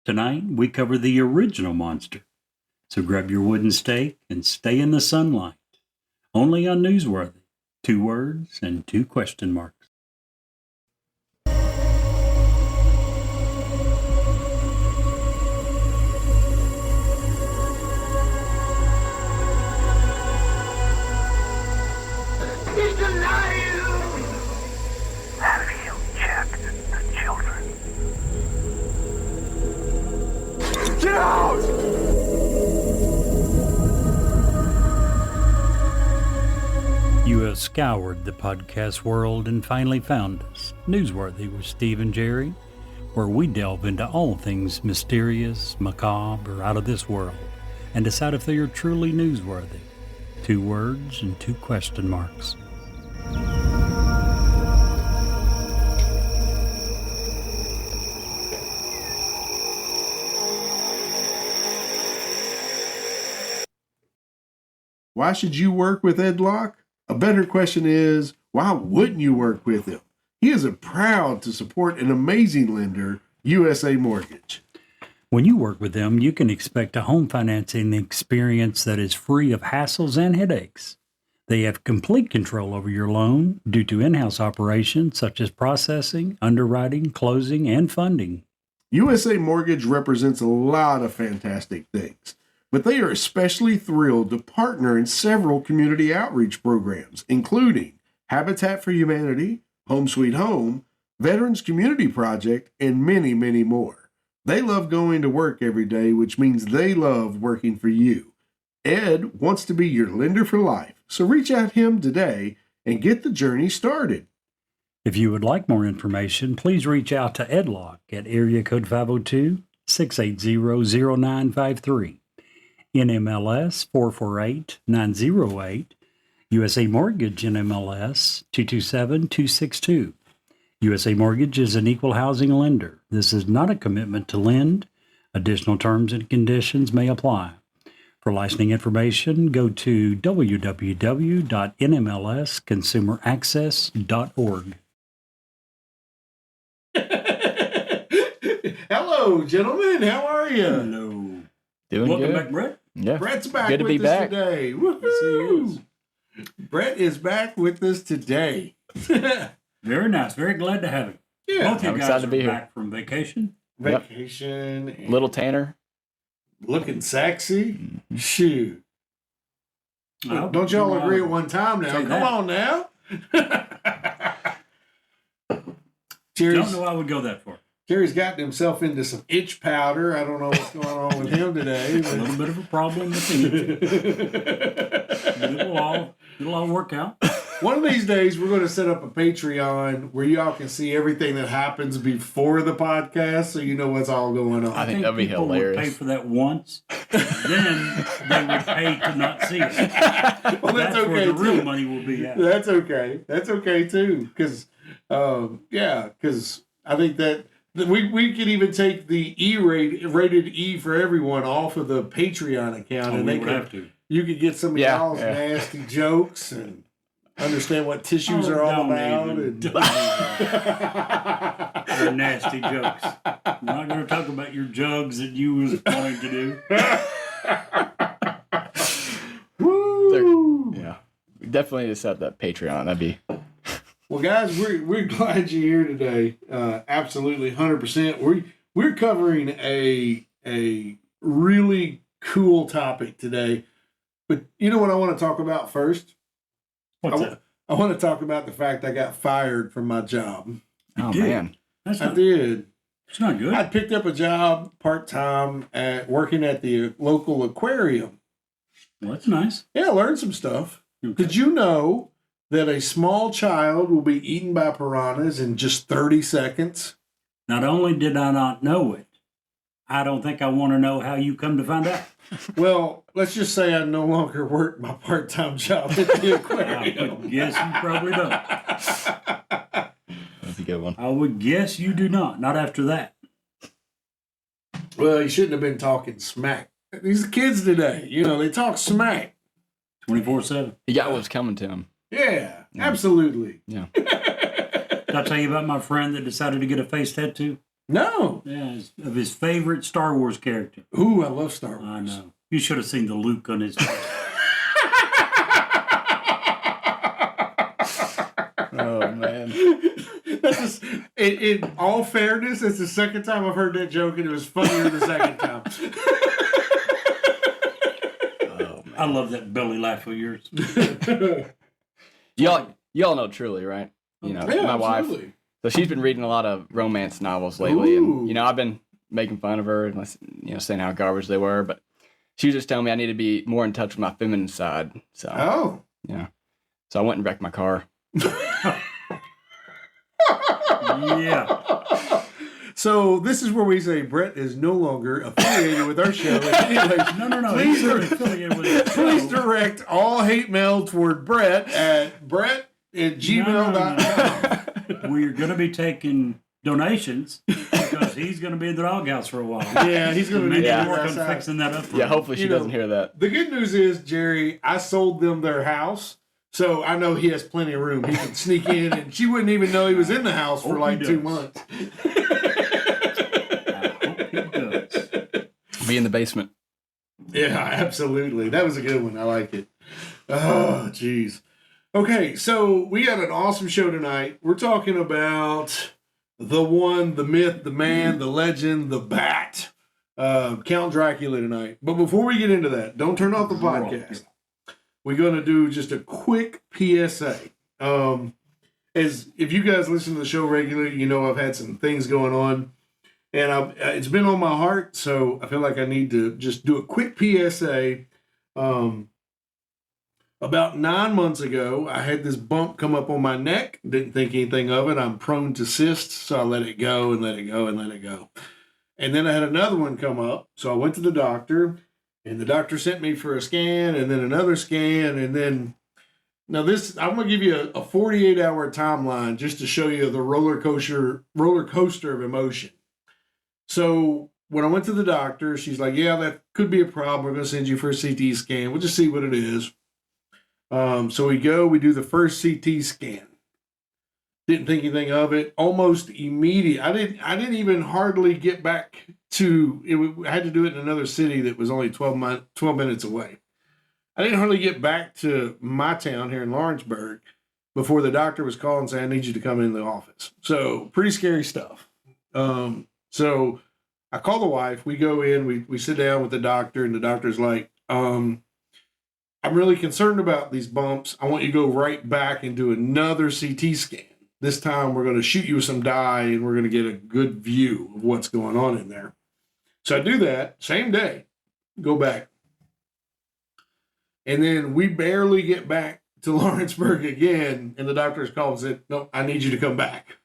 Tonight, we cover the original monster. So grab your wooden stake and stay in the sunlight. Only on Newsworthy. 2 words and 2 question marks. He's alive! Have you checked the children? Get out! You have scoured the podcast world and finally found us, Newsworthy with Steve and Jerry, where we delve into all things mysterious, macabre, or out of this world, and decide if they are truly newsworthy. 2 words and 2 question marks. Why should you work with Ed Locke? A better question is, why wouldn't you work with him? He is proud to support an amazing lender, USA Mortgage. When you work with them, you can expect a home financing experience that is free of hassles and headaches. They have complete control over your loan due to in-house operations such as processing, underwriting, closing, and funding. USA Mortgage represents a lot of fantastic things, but they are especially thrilled to partner in several community outreach programs, including Habitat for Humanity, Home Sweet Home, Veterans Community Project, and many, many more. They love going to work every day, which means they love working for you. Ed wants to be your lender for life, so reach out to him today and get the journey started. If you would like more information, please reach out to Ed Locke at area code 502-680-0953, NMLS 448908, USA Mortgage NMLS 227262. USA Mortgage is an equal housing lender. This is not a commitment to lend. Additional terms and conditions may apply. For licensing information, go to www.nmlsconsumeraccess.org. Hello, gentlemen. How are you? Hello. Doing Welcome good. back, Brett. Yeah. Brett's back Good to with be us back. today. Woohoo! Brett is back with us today. Very nice. Very glad to have you. Yeah. Both you I'm guys excited to are be here. back from vacation. Yep. Vacation. And Little Tanner. looking sexy. Mhm. Shoot. Well, Don't y'all well, agree at one time now? say Come that. on now. Don't Jerry's, know why I would go that far. Jerry's gotten himself into some itch powder. I don't know what's going on with him today. A little bit of a problem with it. It'll all work out. One of these days, we're going to set up a Patreon where y'all can see everything that happens before the podcast, so you know what's all going on. I think that'd be people would hilarious. pay for that once, then they would pay to not see it. Well, that's where okay the real too. money will be at. That's okay. That's okay too. Because, because I think that we could even take the rated E for everyone off of the Patreon account, Oh, and we they would could have to. you could get some of Yeah, y'all's yeah. nasty jokes and understand what tissues Oh, are all don't about. even. And... They're nasty jokes. I'm not going to talk about your jugs that you was wanting to do. Woo! Yeah. We definitely need to set up that Patreon. That'd be. Well, guys, we're glad you're here today. Absolutely, 100%. We're covering a really cool topic today. But you know what I want to talk about first? What's that? I want to talk about the fact I got fired from my job. Oh, did. man. That's I not, did. it's not good. I picked up a job part-time at working at the local aquarium. Well, that's nice. Yeah, I learned some stuff. Okay. Did you know that a small child will be eaten by piranhas in just 30 seconds? Not only did I not know it, I don't think I want to know how you come to find out. Well, let's just say I no longer work my part-time job at the I aquarium. would guess you probably don't. That's a good one. I would guess you do not. Not after that. Well, you shouldn't have been talking smack. These kids today, they talk smack. 24/7. He got what was coming to him. Yeah, absolutely. Yeah. Did I tell you about my friend that decided to get a face tattoo? No. Yeah, of his favorite Star Wars character. Ooh, I love Star Wars. I know. You should have seen the Luke on his face. Oh man. That's just, in all fairness, it's the second time I've heard that joke, and it was funnier the second time. Oh man. I love that belly laugh of yours. Y'all know Truly, right? You know, Yeah, my wife. absolutely. So she's been reading a lot of romance novels lately, and Ooh. I've been making fun of her and saying how garbage they were, but she was just telling me I need to be more in touch with my feminine side. So Oh. so I went and wrecked my car. Yeah. So this is where we say Brett is no longer affiliated with our show. Anyway, No. Please, He's affiliated with it. please direct all hate mail toward Brett at brett@gmail.com. We're going to be taking donations because he's going to be in the doghouse for a while. Yeah, he's going to Maybe be Yeah. work on outside. fixing that up. for Yeah, him. hopefully she You know, doesn't hear that. The good news is, Jerry, I sold them their house, so I know he has plenty of room. He can sneak in, and she wouldn't even know he was in the house for Hope like he 2 does. months. I hope he does. Be in the basement. Yeah, absolutely. That was a good one. I like it. Oh, jeez. Okay, so we got an awesome show tonight. We're talking about the one, the myth, the man, the legend, the bat, Count Dracula tonight. But before we get into that, don't turn off the podcast. We're going to do just a quick PSA. As if you guys listen to the show regularly, you know I've had some things going on, and it's been on my heart, so I feel like I need to just do a quick PSA. About 9 months ago, I had this bump come up on my neck. Didn't think anything of it. I'm prone to cysts, so I let it go and let it go and let it go. And then I had another one come up, so I went to the doctor, and the doctor sent me for a scan, and then another scan, and then now this I'm gonna give you a 48-hour timeline just to show you the roller coaster of emotion. So when I went to the doctor, she's like, "Yeah, that could be a problem. We're gonna send you for a CT scan. We'll just see what it is." So we do the first CT scan. Didn't think anything of it. Almost immediate. I didn't even hardly get back to it. I had to do it in another city that was only 12 minutes away. I didn't hardly get back to my town here in Lawrenceburg before the doctor was calling saying, "I need you to come in the office." So pretty scary stuff. So I call the wife. We go in. We sit down with the doctor, and the doctor's like, "I'm really concerned about these bumps. I want you to go right back and do another CT scan. This time we're going to shoot you with some dye and we're going to get a good view of what's going on in there." So I do that same day, go back. And then we barely get back to Lawrenceburg again. And the doctor's called and said, "No, I need you to come back."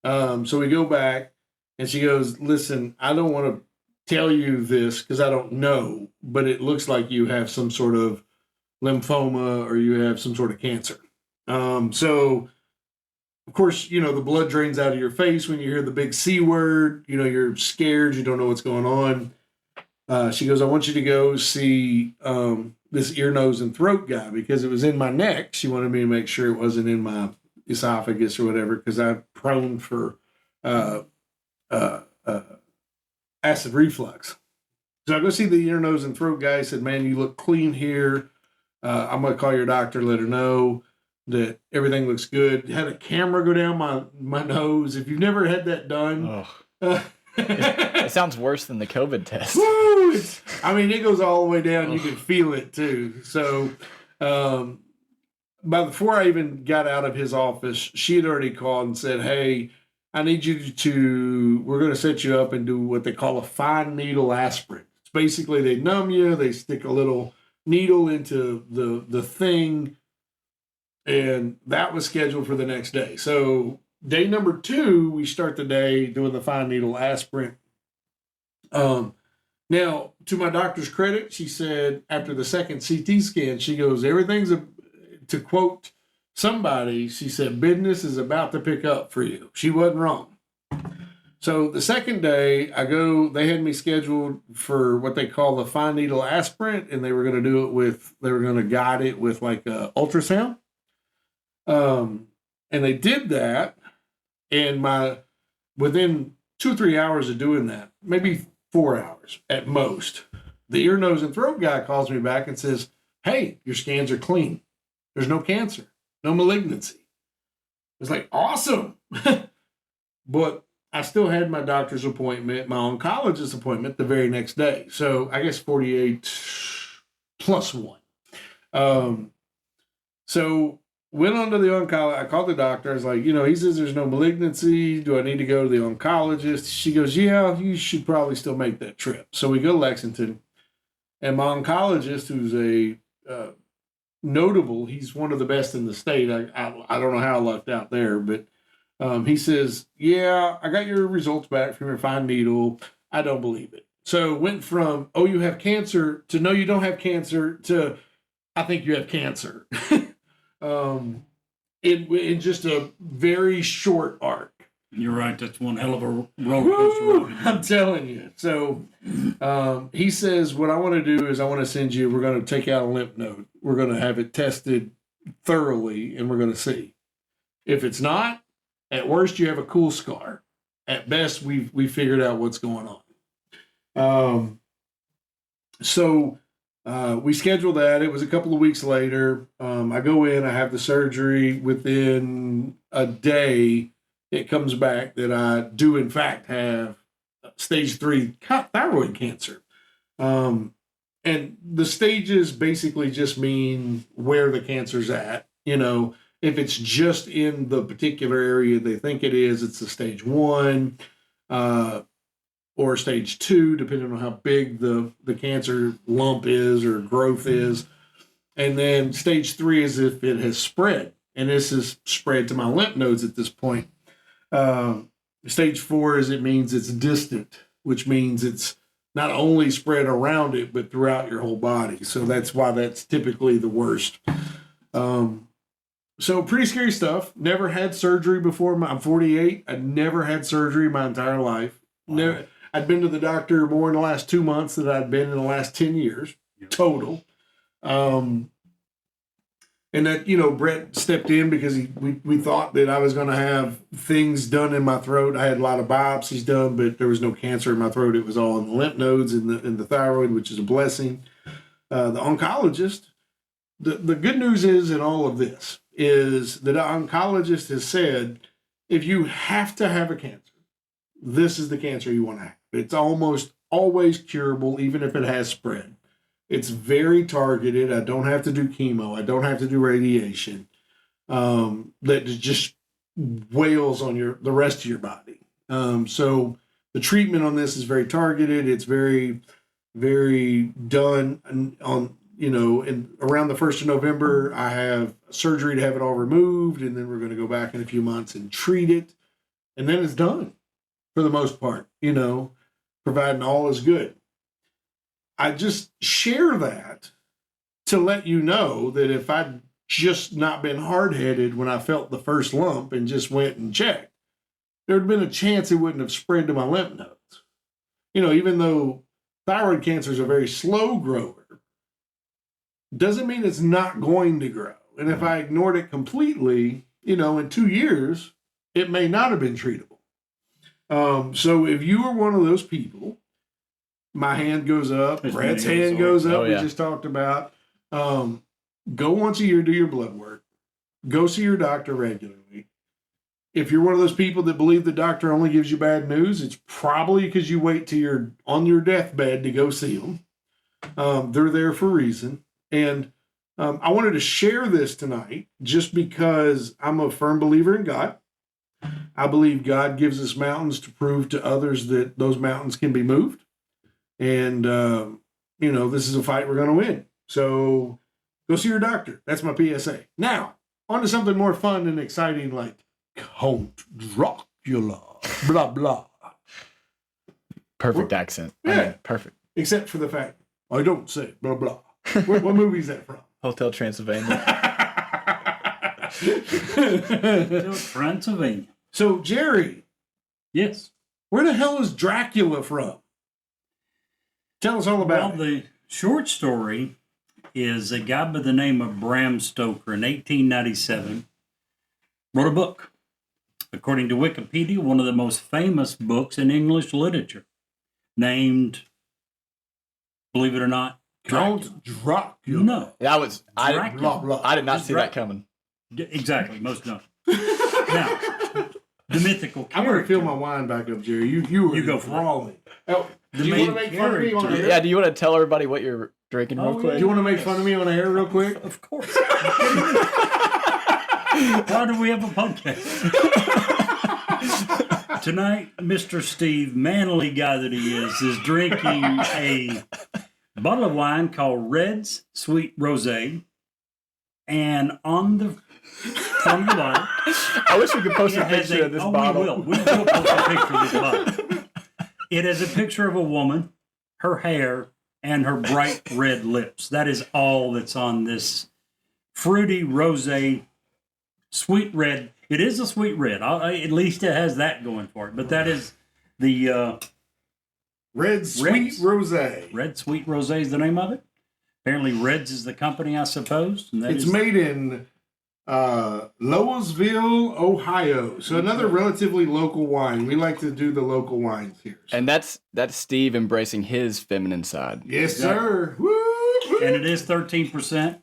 So we go back and she goes, "Listen, I don't want to tell you this because I don't know, but it looks like you have some sort of lymphoma or you have some sort of cancer." So of course, you know, the blood drains out of your face when you hear the big C word. You know, you're scared. You don't know what's going on. She goes, "I want you to go see this ear, nose, and throat guy because it was in my neck." She wanted me to make sure it wasn't in my esophagus or whatever because I'm prone for acid reflux. So I go see the ear, nose, and throat guy. He said, "Man, you look clean here. I'm going to call your doctor, let her know that everything looks good." Had a camera go down my nose. If you've never had that done, It sounds worse than the COVID test. woo, it goes all the way down. You can feel it too. So before I even got out of his office, she had already called and said, "Hey, I need we're going to set you up and do what they call a fine needle aspirin." It's basically they numb you, they stick a little needle into the thing, and that was scheduled for the next day. So day number 2, we start the day doing the fine needle aspirin. Now, to my doctor's credit, she said after the second CT scan, she goes, "Everything's to quote somebody, she said, "business is about to pick up for you." She wasn't wrong. So the second day I go, they had me scheduled for what they call the fine needle aspirin, and they were going to guide it with like a ultrasound. And they did that, and within 2 or 3 hours of doing that, maybe 4 hours at most, the ear, nose, and throat guy calls me back and says, hey, your scans are clean. There's no cancer, no malignancy. It's like, awesome. But I still had my doctor's appointment, my oncologist appointment the very next day. So I guess 48 plus 1. So went on to the oncologist. I called the doctor. I was like, he says there's no malignancy. Do I need to go to the oncologist? She goes, yeah, you should probably still make that trip. So we go to Lexington. And my oncologist, who's a notable, he's one of the best in the state. I don't know how I lucked out there, but he says, yeah, I got your results back from your fine needle. I don't believe it. So it went from, oh, you have cancer, to no, you don't have cancer, to I think you have cancer. In just a very short arc. You're right. That's one hell of a roller coaster ride. I'm telling you. So he says, what I want to do is I want to send you, we're going to take out a lymph node. We're going to have it tested thoroughly, and we're going to see. If it's not, at worst, you have a cool scar. At best, we figured out what's going on. So we scheduled that. It was a couple of weeks later. I go in, I have the surgery. Within a day, it comes back that I do, in fact, have stage 3 thyroid cancer. And the stages basically just mean where the cancer's at. If it's just in the particular area they think it is, it's a stage 1 or stage 2, depending on how big the cancer lump is or growth is. And then stage 3 is if it has spread. And this is spread to my lymph nodes at this point. Stage 4 is it means it's distant, which means it's not only spread around it, but throughout your whole body. So that's why that's typically the worst. So pretty scary stuff. Never had surgery before. I'm 48. I'd never had surgery my entire life. Never. I'd been to the doctor more in the last 2 months than I'd been in the last 10 years total. And that, Brett stepped in because we thought that I was going to have things done in my throat. I had a lot of biopsies done, but there was no cancer in my throat. It was all in the lymph nodes and the thyroid, which is a blessing. The oncologist, the good news is in all of this is that the oncologist has said, if you have to have a cancer, this is the cancer you want to have. It's almost always curable, even if it has spread. It's very targeted. I don't have to do chemo. I don't have to do radiation. That just wails on the rest of your body. So the treatment on this is very targeted. It's very, very done on, and around the 1st of November, I have surgery to have it all removed. And then we're going to go back in a few months and treat it. And then it's done for the most part, providing all is good. I just share that to let you know that if I'd just not been hard-headed when I felt the first lump and just went and checked, there would have been a chance it wouldn't have spread to my lymph nodes. Even though thyroid cancer is a very slow grower, doesn't mean it's not going to grow. And if I ignored it completely, in 2 years, it may not have been treatable. So if you are one of those people, my hand goes up, Brad's hand goes up, we just talked about. Go once a year, do your blood work. Go see your doctor regularly. If you're one of those people that believe the doctor only gives you bad news, it's probably because you wait till you're on your deathbed to go see them. They're there for a reason. And I wanted to share this tonight just because I'm a firm believer in God. I believe God gives us mountains to prove to others that those mountains can be moved. And, this is a fight we're going to win. So go see your doctor. That's my PSA. Now, on to something more fun and exciting like Count Dracula, blah, blah. Perfect accent. Yeah. Perfect. Except for the fact, I don't say blah, blah. What movie is that from? Hotel Transylvania. Transylvania. So, Jerry. Yes. Where the hell is Dracula from? Tell us all about it. The short story is a guy by the name of Bram Stoker in 1897 wrote a book. according to Wikipedia, one of the most famous books in English literature, named, believe it or not, Count Dracula. No. I Dracula. Blah, blah. did not see that Dracula. coming. Exactly, most don't. Now, the mythical I'm going to fill character. my wine back up, Jerry. You You go for it. enthralling. Oh, do you main want to make fun of me on character. air? Yeah, do you want to tell everybody what you're drinking real Oh, quick? Do you want to make fun of me on air real quick? Of course. Why do we have a podcast? Tonight, Mr. Steve, manly guy that he is drinking a bottle of wine called Red's Sweet Rosé. And on the front of the bottle, I wish we could post a it has picture of this bottle. We will. We will post a picture of this bottle. It has a picture of a woman, her hair, and her bright red lips. That is all that's on this fruity rosé, sweet red. It is a sweet red. At least it has that going for it. But that is the Red Sweet Red's- Rosé. Red Sweet Rosé is the name of it. Apparently, Red's is the company, I suppose. And that It's is- made in Lowellsville, Ohio. So another relatively local wine. We like to do the local wines here. So- And that's Steve embracing his feminine side. yes, sir. Woo, woo. and it is 13%.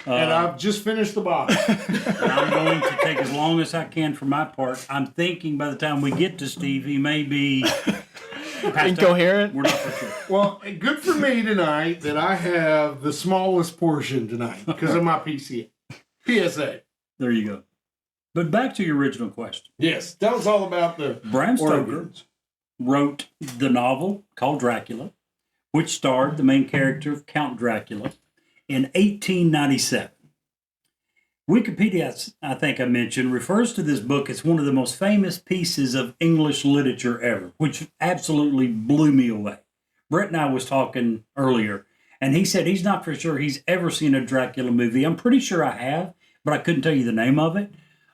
And I've just finished the bottle. And I'm going to take as long as I can for my part. I'm thinking by the time we get to Steve, he may be passed out. Incoherent? We're not for sure. Well, good for me tonight that I have the smallest portion tonight because of my PSA. There you go. But back to your original question. Yes, tell us all about the Bram Stoker origins. wrote the novel called Dracula, which starred the main character of Count Dracula in 1897. Wikipedia, I think I mentioned, refers to this book as one of the most famous pieces of English literature ever, which absolutely blew me away. Brett and I was talking earlier, and he said he's not for sure he's ever seen a Dracula movie. I'm pretty sure I have, but I couldn't tell you the name of it.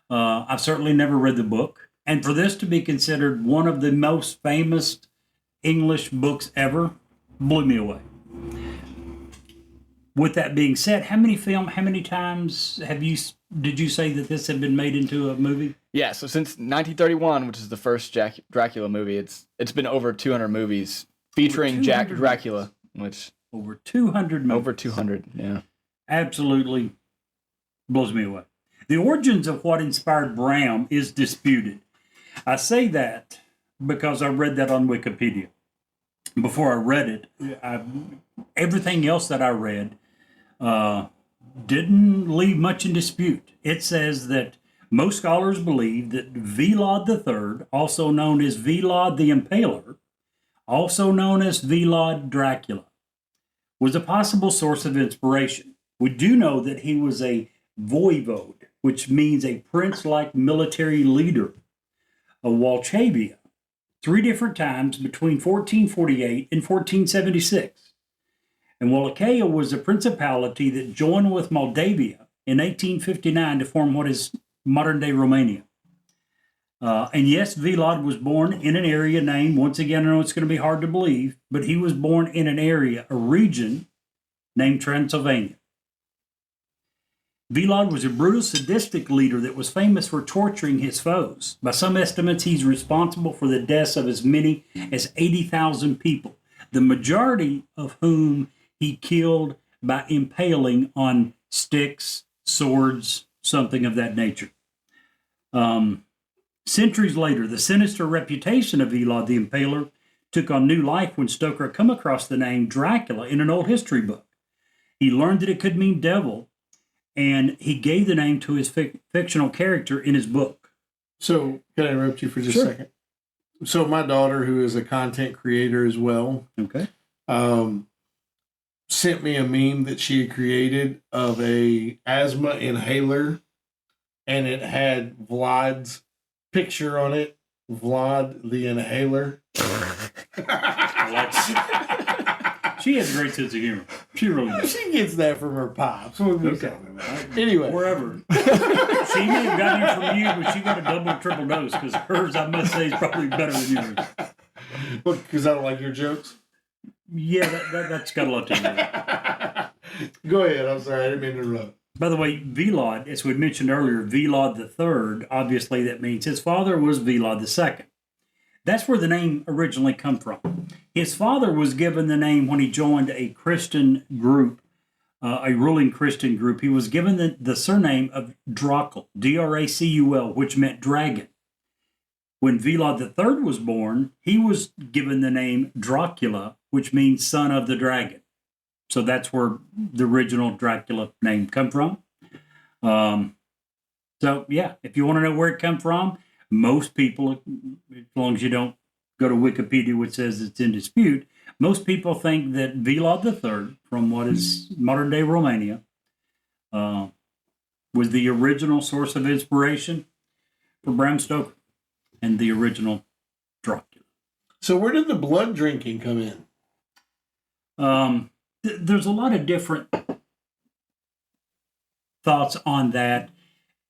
I've certainly never read the book. And for this to be considered one of the most famous English books ever blew me away. With that being said, how many times did you say that this had been made into a movie? Yeah, so since 1931, which is the first Dracula movie, it's been over 200 movies featuring Over 200 Dracula, which Over 200 movies. over 200, yeah. Absolutely blows me away. The origins of what inspired Bram is disputed. I say that because I read that on Wikipedia. Before I read it, everything else that I read didn't leave much in dispute. It says that most scholars believe that Vlad III, also known as Vlad the Impaler, also known as Vlad Dracula, was a possible source of inspiration. We do know that he was a voivode, which means a prince-like military leader of Walchavia, 3 different times between 1448 and 1476. And Wallachia was a principality that joined with Moldavia in 1859 to form what is modern-day Romania. And yes, Vlad was born in an area named, once again, I know it's going to be hard to believe, but he was born in an area, a region named Transylvania. Vlad was a brutal, sadistic leader that was famous for torturing his foes. By some estimates, he's responsible for the deaths of as many as 80,000 people, the majority of whom he killed by impaling on sticks, swords, something of that nature. Centuries later, the sinister reputation of Vlad the Impaler took on new life when Stoker come across the name Dracula in an old history book. He learned that it could mean devil, and he gave the name to his fictional character in his book. So, can I interrupt you for just Sure. a second? So, my daughter, who is a content creator as well, Okay. sent me a meme that she had created of a asthma inhaler, and it had Vlad's picture on it. Vlad the inhaler. She has a great sense of humor. She really does. She gets that from her pops. What are we Okay. talking about? Anyway, Wherever. She may have gotten it from you, but she got a double or triple dose because hers, I must say, is probably better than yours. because I don't like your jokes. Yeah, that's got a lot to do with it. Go ahead. I'm sorry. I didn't mean to interrupt. By the way, Velad, as we mentioned earlier, Velad the Third, obviously that means his father was Velad the Second. That's where the name originally come from. His father was given the name when he joined a Christian group, a ruling Christian group. He was given the surname of Dracul, Dracul, which meant dragon. When Velad the Third was born, he was given the name Dracula, which means son of the dragon. So that's where the original Dracula name come from. So yeah, if you want to know where it come from, most people, as long as you don't go to Wikipedia, which says it's in dispute, most people think that Velad III, from what is modern day Romania, was the original source of inspiration for Bram Stoker and the original Dracula. So where did the blood drinking come in? There's a lot of different thoughts on that.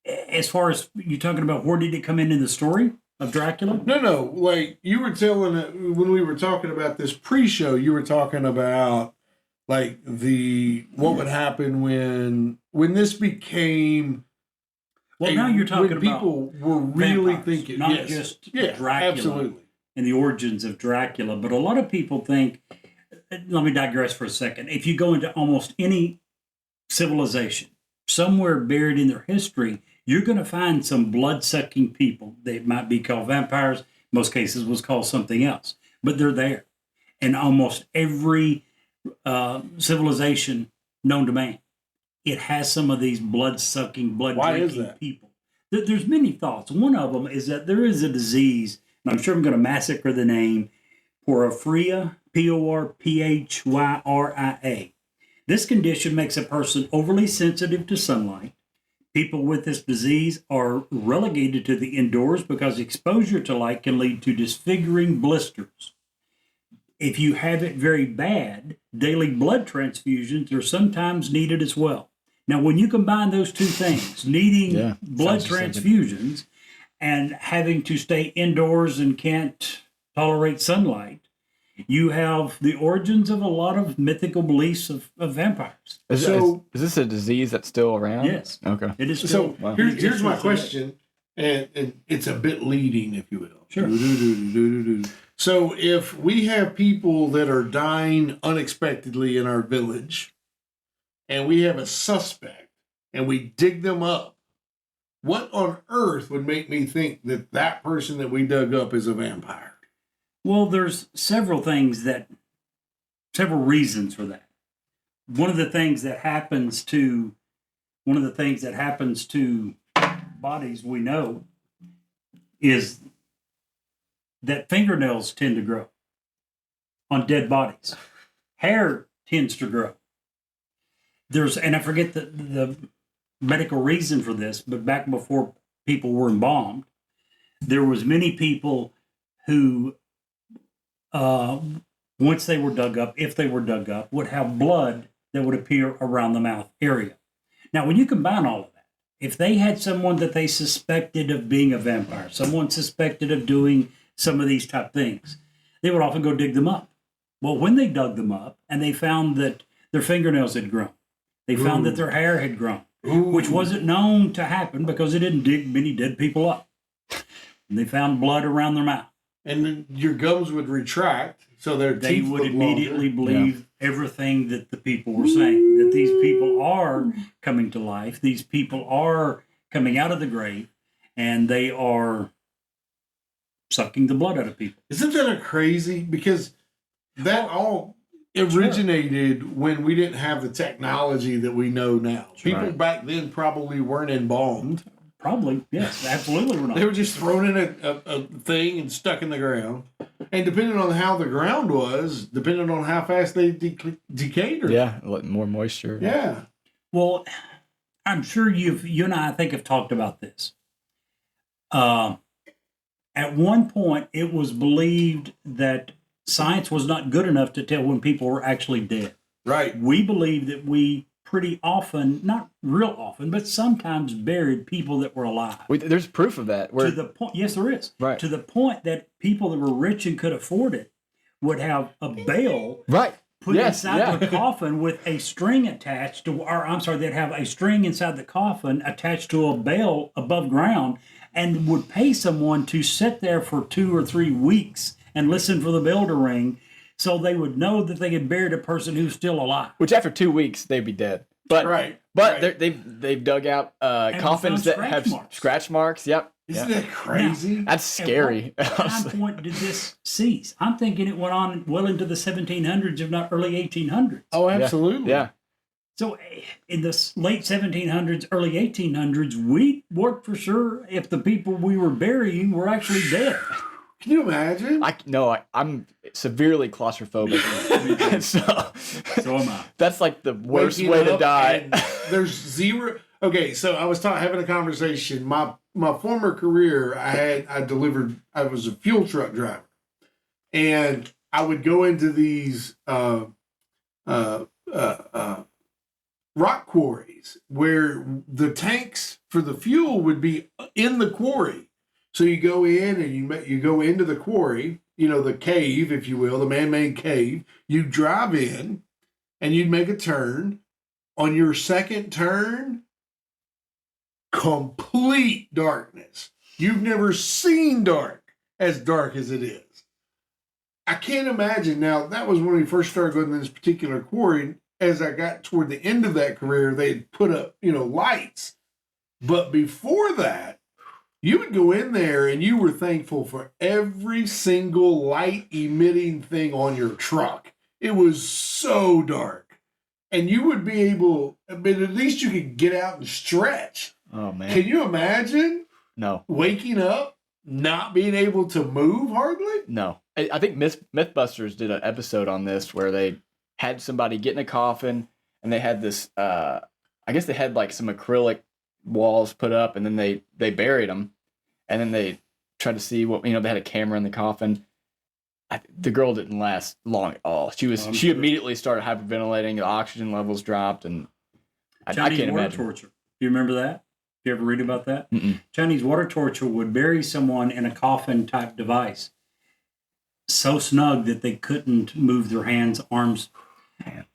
As far as you're talking about, where did it come in the story of Dracula? No. Like you were telling when we were talking about this pre-show, you were talking about like what would happen when this became. Well, now you're talking when about people were really vampires, thinking, not just Dracula, absolutely, and the origins of Dracula. But a lot of people think. Let me digress for a second. If you go into almost any civilization, somewhere buried in their history, you're going to find some blood-sucking people. They might be called vampires. In most cases, was called something else, but they're there. And almost every civilization known to man, it has some of these blood-sucking, blood-drinking people. There's many thoughts. One of them is that there is a disease, and I'm sure I'm going to massacre the name, porphyria, Porphyria. This condition makes a person overly sensitive to sunlight. People with this disease are relegated to the indoors because exposure to light can lead to disfiguring blisters. If you have it very bad, daily blood transfusions are sometimes needed as well. Now, when you combine those two things, needing blood transfusions and having to stay indoors and can't tolerate sunlight, you have the origins of a lot of mythical beliefs of vampires. Is this a disease that's still around? Yes. Okay. It is still. So here's my question, and it's a bit leading, if you will. Sure. So if we have people that are dying unexpectedly in our village, and we have a suspect, and we dig them up, what on earth would make me think that that person that we dug up is a vampire? Well, there's several reasons for that. One of the things that happens to bodies we know is that fingernails tend to grow on dead bodies. Hair tends to grow. And I forget the medical reason for this, but back before people were embalmed, there was many people who once they were dug up, if they were dug up, would have blood that would appear around the mouth area. Now, when you combine all of that, if they had someone that they suspected of being a vampire, someone suspected of doing some of these type things, they would often go dig them up. Well, when they dug them up and they found that their fingernails had grown, they found that their hair had grown, which wasn't known to happen because they didn't dig many dead people up. And they found blood around their mouth. And then your gums would retract, so their teeth would immediately believe everything that the people were saying, that these people are coming to life, these people are coming out of the grave, and they are sucking the blood out of people. Isn't that crazy? Because that all originated when we didn't have the technology that we know now. People back then probably weren't embalmed. Probably, yes, absolutely. We're not. They were just thrown in a thing and stuck in the ground. And depending on how the ground was, depending on how fast they decayed. More moisture. Yeah. Well, I'm sure you and I think have talked about this. At one point, it was believed that science was not good enough to tell when people were actually dead. Right. We believe that we pretty often, not real often, but sometimes buried people that were alive. There's proof of that. To the point, yes, there is. Right. To the point that people that were rich and could afford it would have a bale put inside the coffin with a string attached to, or I'm sorry, they'd have a string inside the coffin attached to a bell above ground, and would pay someone to sit there for 2 or 3 weeks and listen for the bell to ring, so they would know that they had buried a person who's still alive. Which after 2 weeks they'd be dead. But they've dug out coffins that have scratch marks. Yep. Isn't that crazy? Now, that's scary. At what time point did this cease? I'm thinking it went on well into the 1700s, if not early 1800s. Oh, absolutely. Yeah. So in the late 1700s, early 1800s, we weren't for sure if the people we were burying were actually dead. Can you imagine? I'm severely claustrophobic. so am I. That's like the worst way to die. There's zero. Okay, so I was having a conversation. My former career, I was a fuel truck driver, and I would go into these rock quarries where the tanks for the fuel would be in the quarry. So you go in and you go into the quarry, the cave, if you will, the man-made cave. You drive in and you'd make a turn. On your second turn, complete darkness. You've never seen as dark as it is. I can't imagine. Now, that was when we first started going to this particular quarry. As I got toward the end of that career, they'd put up, lights. But before that, you would go in there and you were thankful for every single light emitting thing on your truck. It was so dark. And you would be able, at least you could get out and stretch. Oh, man. Can you imagine? No. Waking up, not being able to move hardly? No. I think Mythbusters did an episode on this where they had somebody get in a coffin and they had this, I guess they had like some acrylic walls put up, and then they buried them, and then they tried to see what, they had a camera in the coffin. The girl didn't last long at all. She immediately started hyperventilating, the oxygen levels dropped, and I can't water imagine. Torture. Do you remember that? You ever read about that? Mm-mm. Chinese water torture would bury someone in a coffin type device so snug that they couldn't move their hands, arms,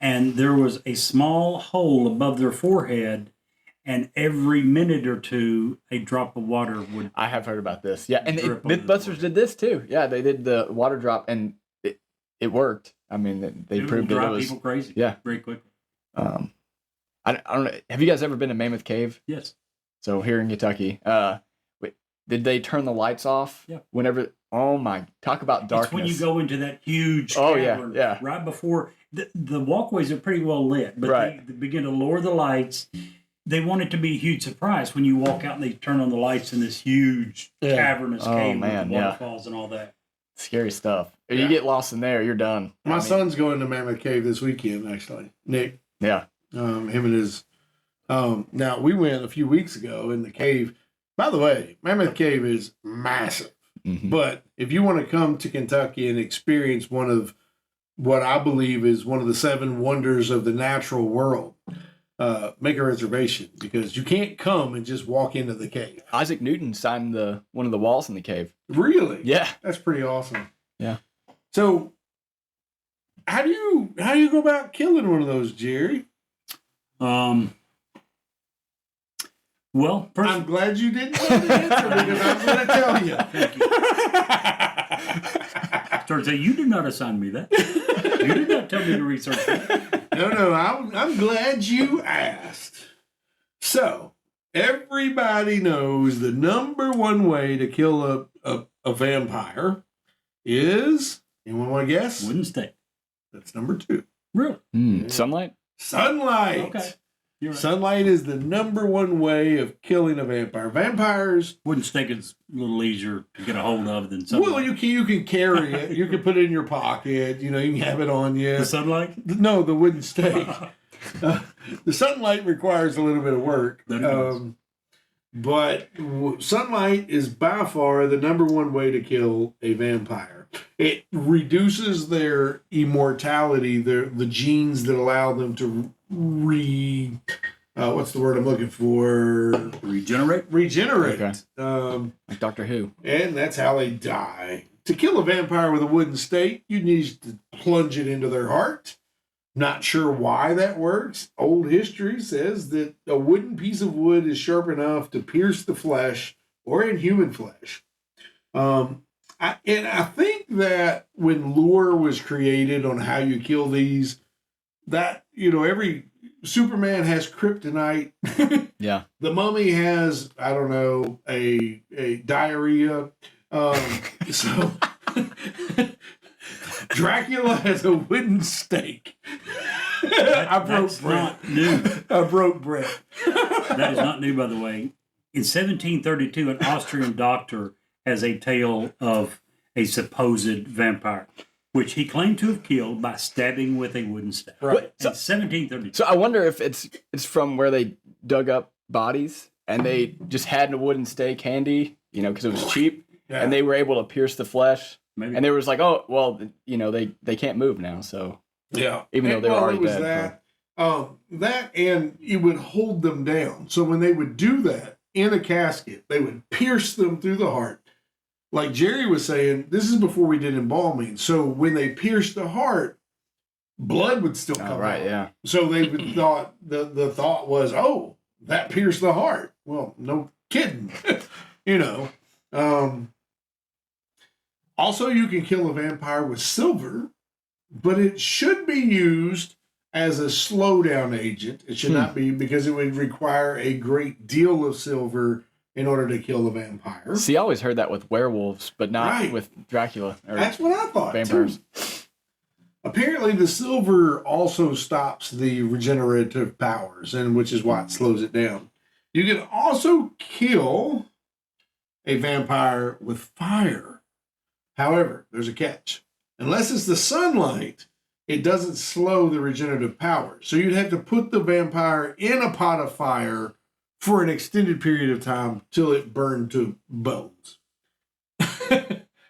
and there was a small hole above their forehead, and every minute or two, a drop of water would. I have heard about this. Yeah, and Mythbusters did this ttoo. Yeah, they did the water drop, and it worked. I mean, they proved that it was people crazy. Yeah, very quickly. I don't know. Have you guys ever been to Mammoth Cave? Yes. So here in Kentucky, did they turn the lights off? Yeah. Whenever. Oh my! Talk about darkness. It's when you go into that huge cavern, yeah. Right before the walkways are pretty well lit, but they begin to lower the lights. They want it to be a huge surprise when you walk out and they turn on the lights in this huge cavernous cave with waterfalls and all that. Scary stuff. If you get lost in there, you're done. My son's going to Mammoth Cave this weekend, actually. Nick. Yeah. Him and his. Now, we went a few weeks ago in the cave. By the way, Mammoth Cave is massive. Mm-hmm. But if you want to come to Kentucky and experience one of what I believe is one of the 7 wonders of the natural world, make a reservation, because you can't come and just walk into the cave. Isaac Newton signed one of the walls in the cave. Really? Yeah. That's pretty awesome. Yeah. So how do you go about killing one of those, Jerry? Well, I'm glad you didn't know the answer, because I'm going to tell you. Thank you. Turns out you did not assign me that. You did not tell me to research that. No, I'm glad you asked. So, everybody knows the number one way to kill a vampire is, anyone want to guess? Wooden stake. That's number 2. Really? Sunlight? Sunlight. Okay. You're right. Sunlight is the number one way of killing a vampire. Vampires. Wooden stake is a little easier to get a hold of than sunlight. Well, you can carry it. You can put it in your pocket. You can have it on you. The sunlight? No, the wooden stake. The sunlight requires a little bit of work. But sunlight is by far the number one way to kill a vampire. It reduces their immortality, the genes that allow them to what's the word I'm looking for? Regenerate? Okay. Like Doctor Who. And that's how they die. To kill a vampire with a wooden stake, you need to plunge it into their heart. Not sure why that works. Old history says that a wooden piece of wood is sharp enough to pierce the flesh or in human flesh. I think that when lore was created on how you kill these, that, every Superman has kryptonite. Yeah. The Mummy has, I don't know, a diarrhea. So Dracula has a wooden stake. I broke Brett. Not new. I broke Brett. That is not new, by the way. In 1732, an Austrian doctor has a tale of a supposed vampire, which he claimed to have killed by stabbing with a wooden stake. Right. In 1732. So I wonder if it's from where they dug up bodies and they just had a wooden stake handy, because it was cheap, Yeah. and they were able to pierce the flesh. Maybe. And they was like, oh, well, they can't move now, so Yeah. even though they were already it was dead. that and it would hold them down. So when they would do that in a casket, they would pierce them through the heart. Like Jerry was saying, this is before we did embalming. So when they pierced the heart, blood would still come right, out. yeah. So they would thought the thought was, oh, that pierced the heart. Well, no kidding. Also, you can kill a vampire with silver, but it should be used as a slowdown agent. It should not be, because it would require a great deal of silver in order to kill a vampire. See, I always heard that with werewolves, but not Right. with Dracula or That's what I thought, vampires. too. Apparently, the silver also stops the regenerative powers, and which is why it slows it down. You can also kill a vampire with fire. However, there's a catch. Unless it's the sunlight, it doesn't slow the regenerative power. So you'd have to put the vampire in a pot of fire for an extended period of time till it burned to bones.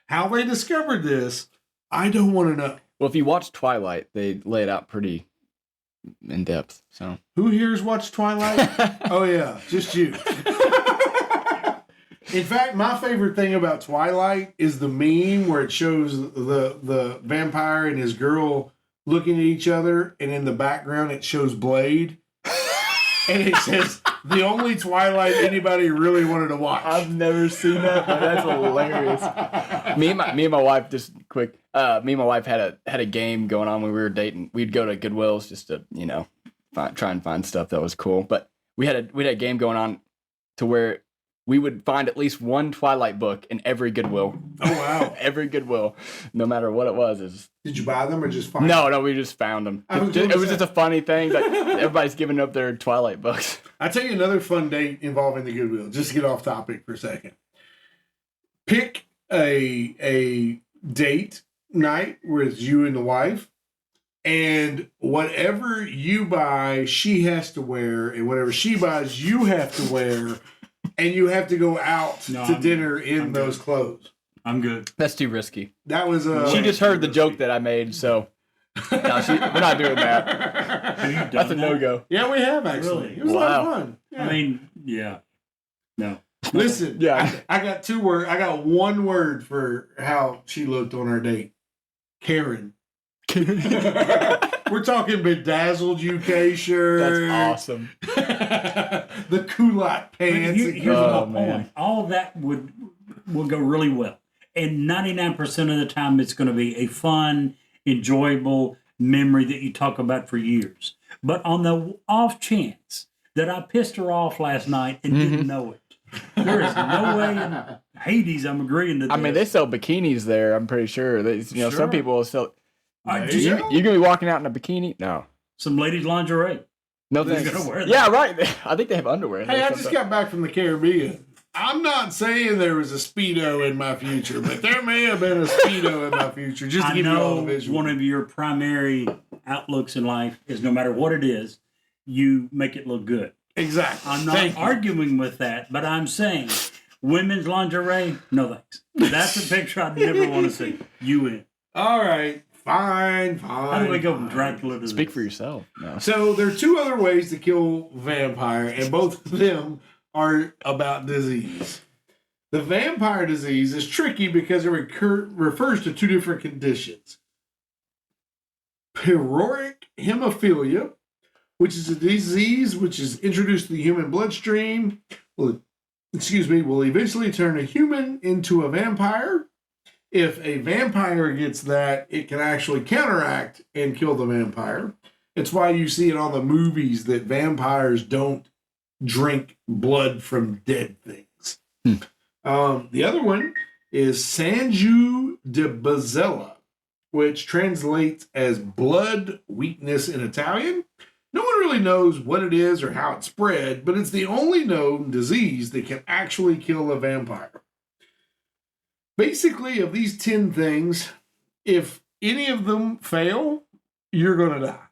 How they discovered this, I don't want to know. Well, if you watch Twilight, they lay it out pretty in depth. So Who here's watched Twilight? Oh, yeah, just you. In fact, my favorite thing about Twilight is the meme where it shows the vampire and his girl looking at each other, and in the background it shows Blade. And it says, the only Twilight anybody really wanted to watch. I've never seen that, but that's hilarious. Me and my wife, just quick. Me and my wife had a game going on when we were dating. We'd go to Goodwill's just to try and find stuff that was cool. But we had a game going on to where we would find at least one Twilight book in every Goodwill. Oh, wow. Every Goodwill, no matter what it was. Did you buy them or just find them? No, we just found them. I was It gonna was say. just a funny thing that everybody's giving up their Twilight books. I'll tell you another fun date involving the Goodwill, just to get off topic for a second. Pick a date night with you and the wife, and whatever you buy, she has to wear, and whatever she buys, you have to wear, and you have to go out to dinner in those clothes. I'm good. That's too risky. That was She just heard the joke that I made, so no, we're not doing that. Have you done That's a that? no-go. Yeah, we have actually. Really? It was a lot of Wow. fun. Yeah. I mean, yeah. No. Listen, Yeah. I got 2 words. I got one word for how she looked on our date. Karen. We're talking bedazzled UK shirt. That's awesome. The culotte But pants. here's Oh, my man. point. All of that will go really well. And 99% of the time, it's going to be a fun, enjoyable memory that you talk about for years. But on the off chance that I pissed her off last night and didn't know it, there is no way in Hades I'm agreeing to this. I mean, they sell bikinis there. I'm pretty sure. Sure. Some people will sell. Just Yeah. You gonna be walking out in a bikini? No, some ladies' lingerie. no Who's thanks. gonna wear that? Yeah, right. I think they have underwear. Hey, I just got back from the Caribbean. I'm not saying there was a Speedo in my future, but there may have been a Speedo in my future, just to I give you all know the visual. one of your primary outlooks in life is no matter what it is, you make it look good. Exactly. I'm not Thank you. arguing with that, but I'm saying women's lingerie, no thanks. That's a picture I'd never want to see. You in. All right. Fine. How do we go from fine. Dracula to Speak this? for yourself. No. So there are 2 other ways to kill vampire, and both of them are about disease. The vampire disease is tricky because it refers to 2 different conditions. heroic hemophilia, which is a disease which is introduced to the human bloodstream. Will eventually turn a human into a vampire. If a vampire gets that, it can actually counteract and kill the vampire. It's why you see in all the movies that vampires don't drink blood from dead things. The other one is Sanju de Bazella, which translates as blood weakness in Italian. No one really knows what it is or how it spread, but it's the only known disease that can actually kill a vampire. Basically, of these 10 things, if any of them fail, you're going to die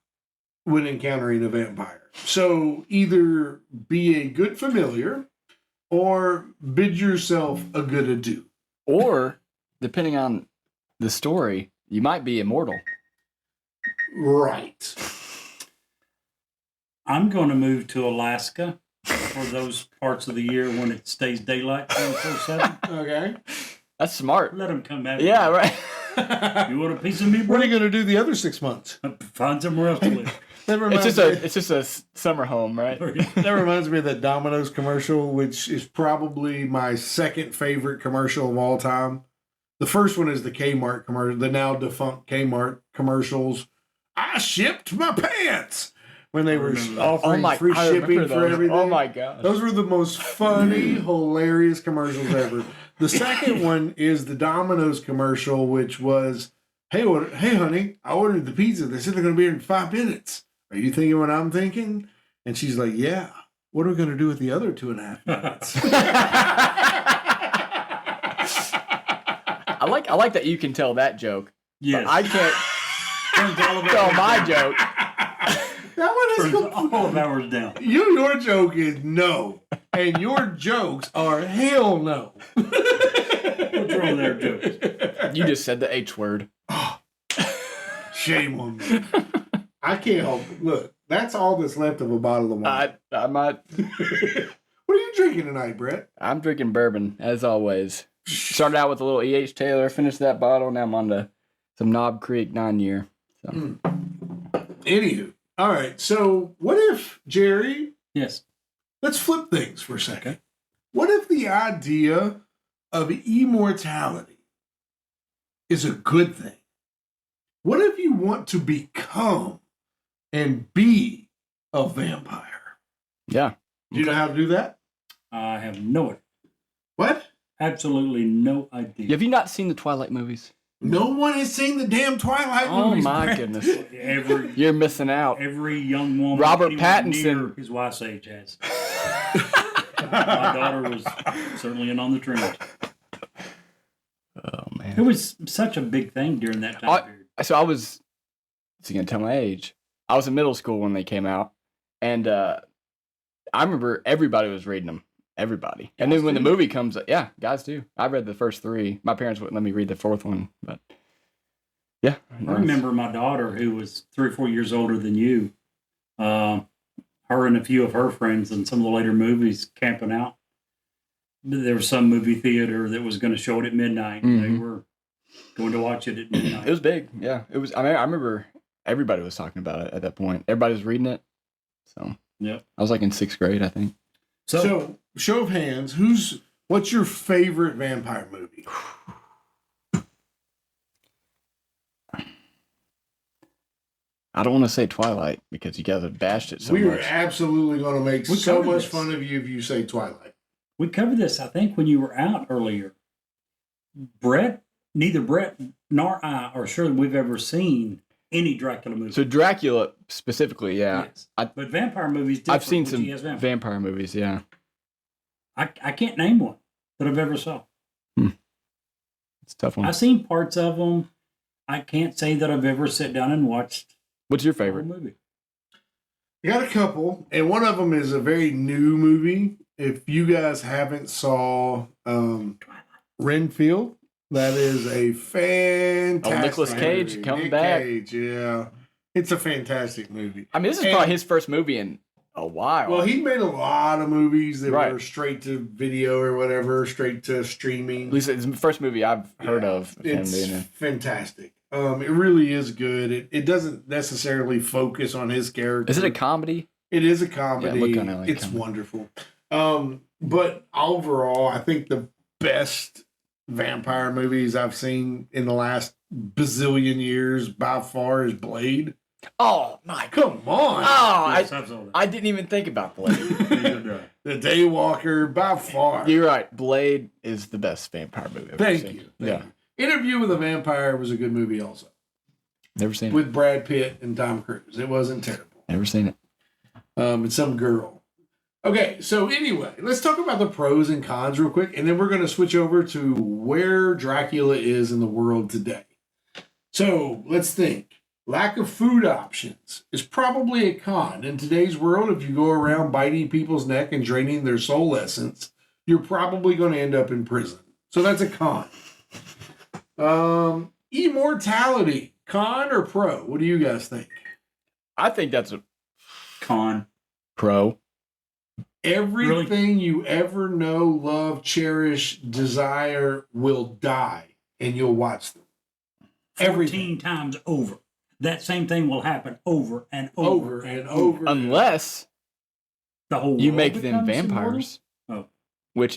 when encountering a vampire. So either be a good familiar or bid yourself a good adieu. Or, depending on the story, you might be immortal. Right. I'm going to move to Alaska for those parts of the year when it stays daylight 24/7. Okay. That's smart. Let them come out. Yeah, right. You want a piece of me, bro? What are you going to do the other 6 months? Find somewhere else to live. That It's just a summer home, right? That reminds me of that Domino's commercial, which is probably my second favorite commercial of all time. The first one is the Kmart commercial, the now defunct Kmart commercials. I shipped my pants when they were offering free shipping for everything. Oh my gosh. Those were the most funny, hilarious commercials ever. The second one is the Domino's commercial, which was, hey, honey, I ordered the pizza. They said they're going to be here in 5 minutes. Are you thinking what I'm thinking? And she's like, yeah. What are we going to do with the other 2.5 minutes? I like that you can tell that joke. Yes. But I can't tell my joke. That one is all of ours down. Your joke is no. And your jokes are hell no. What's wrong with their jokes? You just said the H word. Shame on me. I can't help it. Look, that's all that's left of a bottle of wine. I might. What are you drinking tonight, Brett? I'm drinking bourbon, as always. Started out with a little E.H. Taylor, finished that bottle, now I'm on to some Knob Creek 9-year. So. Anywho. All right. So what if, Jerry, Yes. let's flip things for a second. Okay. What if the idea of immortality is a good thing? What if you want to become and be a vampire? Yeah. Do you know how to do that? I have no idea. What? Absolutely no idea. Have you not seen the Twilight movies? No one has seen the damn Twilight movies. Oh my goodness. You're missing out. Every young woman Robert anywhere Pattinson. near his wife's age has. My daughter was certainly in on the trend. Oh man. It was such a big thing during that time period. So I was, it's going to tell my age. I was in middle school when they came out. And I remember everybody was reading them. Everybody. And then when the movie comes up, yeah, guys do. I read the first 3. My parents wouldn't let me read the 4th one. But yeah. I remember my daughter, who was 3 or 4 years older than you, her and a few of her friends in some of the later movies camping out. There was some movie theater that was going to show it at midnight. Mm-hmm. They were going to watch it at midnight. It was big. Yeah. It was. I mean, I remember everybody was talking about it at that point. Everybody was reading it. So yeah, I was like in 6th grade, I think. So show of hands, what's your favorite vampire movie? I don't want to say Twilight because you guys have bashed it so much. We are absolutely going to make so much fun of you if you say Twilight. We covered this, I think, when you were out earlier. Neither Brett nor I are sure that we've ever seen any Dracula movie. So Dracula specifically, yeah. Yes. But vampire movies, different. I've seen some vampire movies, yeah. I can't name one that I've ever saw. It's a tough one. I've seen parts of them. I can't say that I've ever sat down and watched. What's your favorite movie? I got a couple, and one of them is a very new movie. If you guys haven't saw Renfield, that is a fantastic. Oh, Nicolas Cage coming back. Cage, yeah, it's a fantastic movie. I mean, this is probably his first movie in a while. Well, he made a lot of movies that were straight to video or whatever, straight to streaming. At least it's the first movie I've heard of. It's fantastic. It really is good. It doesn't necessarily focus on his character. Is it a comedy? It is a comedy. Yeah, look kinda like it's comedy. wonderful. But overall, I think the best vampire movies I've seen in the last bazillion years by far is Blade. Oh my! Come on. Oh, Yes, absolutely. I didn't even think about Blade. The Daywalker by far. You're right. Blade is the best vampire movie I've ever Thank seen. you. Yeah, Thank you. Interview with a Vampire was a good movie also. never seen it. With Brad Pitt and Tom Cruise. It wasn't terrible. Never seen it. It's some girl. Okay, so anyway, let's talk about the pros and cons real quick, and then we're going to switch over to where Dracula is in the world today. So let's think. Lack of food options is probably a con. In today's world, if you go around biting people's neck and draining their soul essence, you're probably going to end up in prison. So that's a con. Immortality, con or pro? What do you guys think? I think that's a Con. pro. Everything you ever know, love, cherish, desire will die, and you'll watch them. 14 times over. That same thing will happen over and over, and over. Unless The whole you world make them becomes vampires, immortal? which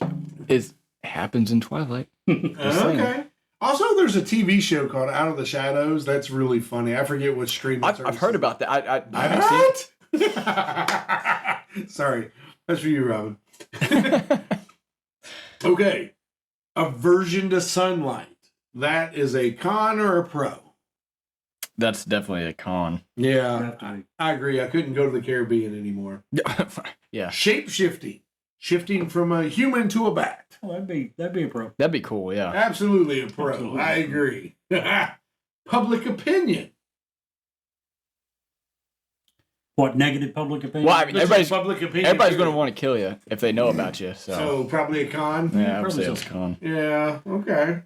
happens in Twilight. Just saying. Okay. Also, there's a TV show called Out of the Shadows. That's really funny. I forget what streaming I've service heard it about that. I haven't seen it. What? Sorry. That's for you, Robin. Okay. Aversion to sunlight. That is a con or a pro? That's definitely a con. Yeah, Have to be. I agree. I couldn't go to the Caribbean anymore. Yeah, Shape shifting. Shifting from a human to a bat. Oh, that'd be a pro. that'd be cool. Yeah. Absolutely a pro. Absolutely. I agree. Public opinion. What, negative public opinion? Well, I mean, This is everybody's public opinion. going to period. want to kill you if they know about you. So, So probably a con. yeah, I would probably say it's so. a con. Yeah, okay.